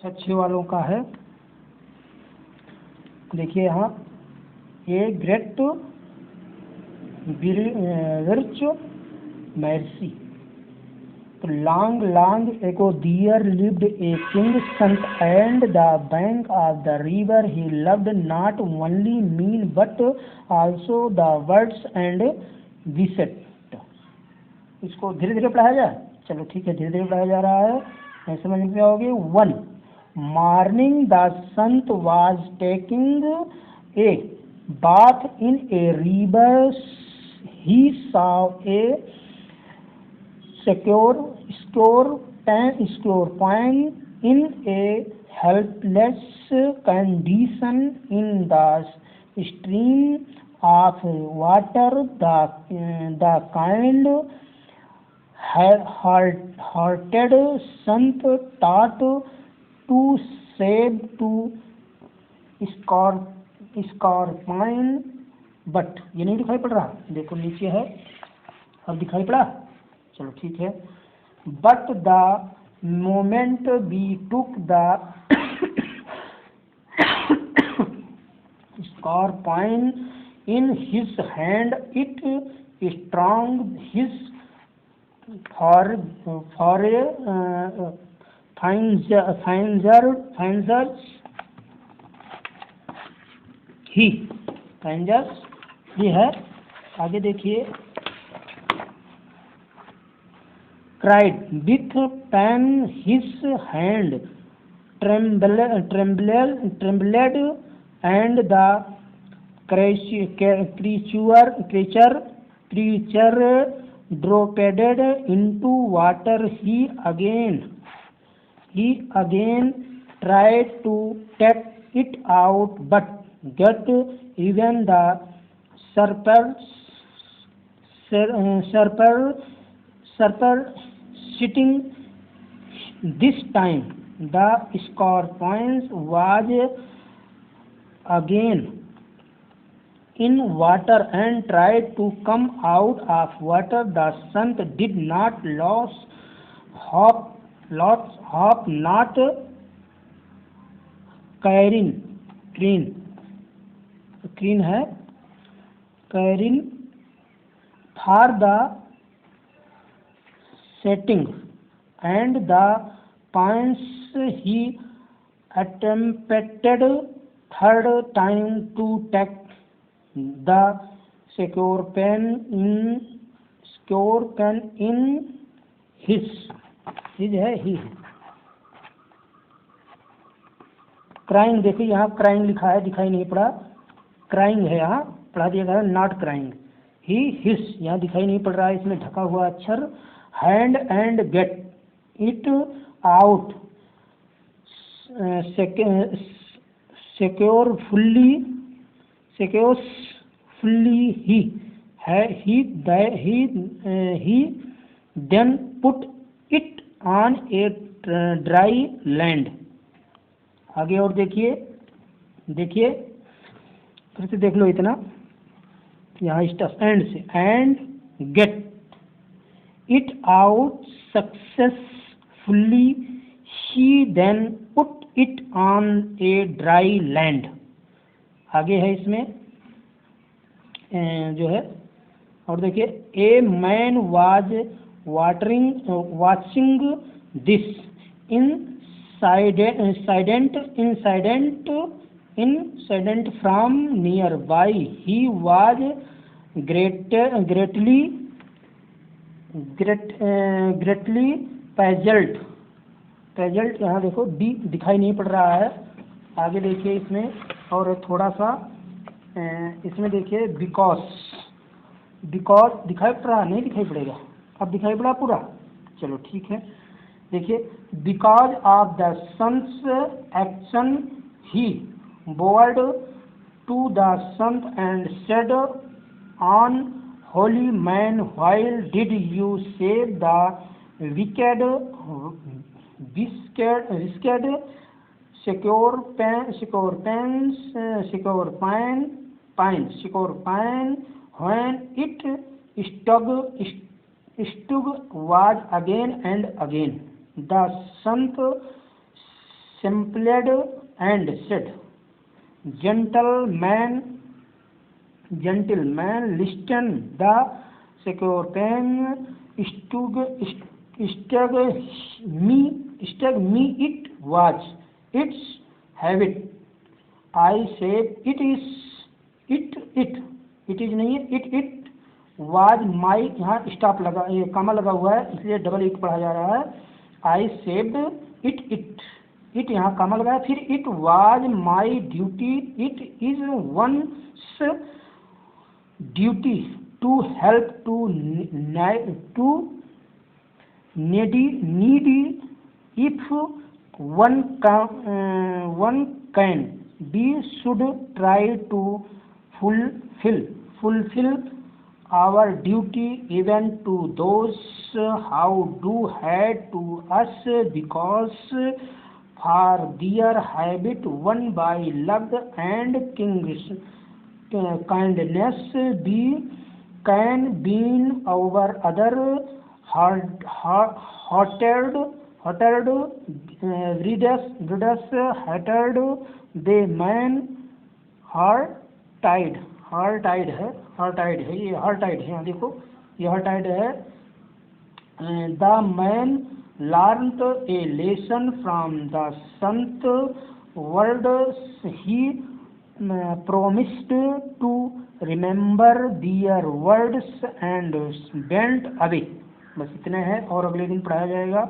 कक्षा 6 वालों का है। देखिए यहाँ ए ग्रेट विर्च मैर्सी। तो long long ago there lived a king son and the bank of the river he loved not only men but also the birds and beasts. इसको धीरे धीरे पढ़ाया जाए। चलो ठीक है, धीरे धीरे पढ़ाया जा रहा है, नहीं समझ में आओगे। 1 morning the Sant was taking a bath in a river he saw a secure point in a helpless condition in the stream of water. The kind hearted Sant taught to save to scorpion, but ये नहीं दिखाई पड़ रहा, देखो नीचे है, अब दिखाई पड़ा। चलो ठीक है। But the moment we took the scorpion in his hand it strong his for a finger he है। आगे देखिए। cried with pain his hand trembled and the creature dropped into water. He again tried to take it out, but get even the sitting. This time the scorpion was again in water and tried to come out of water. The Sant did not lose hope, not caring for the setting and the points. He attempted third time to take the scorpion in his है ही। Crying, देखिए यहाँ crying लिखा है, दिखाई नहीं पड़ा, crying है, यहाँ पढ़ा दिया गया नॉट क्राइंग। ही हिस यहाँ दिखाई नहीं पड़ रहा है, इसमें ढका हुआ अक्षर। Hand and get it out securely he then put it on a dry land. आगे और देखिए फिर से देख लो इतना, यहाँ स्टफ एंड से, and get it out successfully. He then put it on a dry land. आगे है इसमें जो है, और देखिए a man was watching this incident from nearby. He was greatly puzzled, यहाँ देखो डी दिखाई नहीं पड़ रहा है। आगे देखिए इसमें और थोड़ा सा इसमें देखिए बिकॉज दिखाई पड़ रहा, नहीं दिखाई पड़ेगा, अब दिखाई पड़ा पूरा। चलो ठीक है, देखिए because of the sun's action ही bold to the sun and said on holy man, while did you save the wicked scorpion when it stung was again and again. The Sant simpled and said, Gentleman, listen, the secretary struck me, it was its habit. I said, it is नहीं है, it was my, यहाँ stop लगा, ये comma लगा हुआ है इसलिए double it पढ़ा जा रहा है. I said it यहाँ कॉमा लगा है, फिर it was my duty, it is one's duty to help to needy if one can. We should try to fulfill our duty even to those who do hate to us, because for their habit won by love and kindness we can win over other hotted readers hatred the man hard-tied है, ये hard-tied है, यहाँ देखो ये hard-tied है. The man learned a lesson from the sant words. He promised to remember their words and went away. बस इतना है और अगले दिन पढ़ाया जाएगा.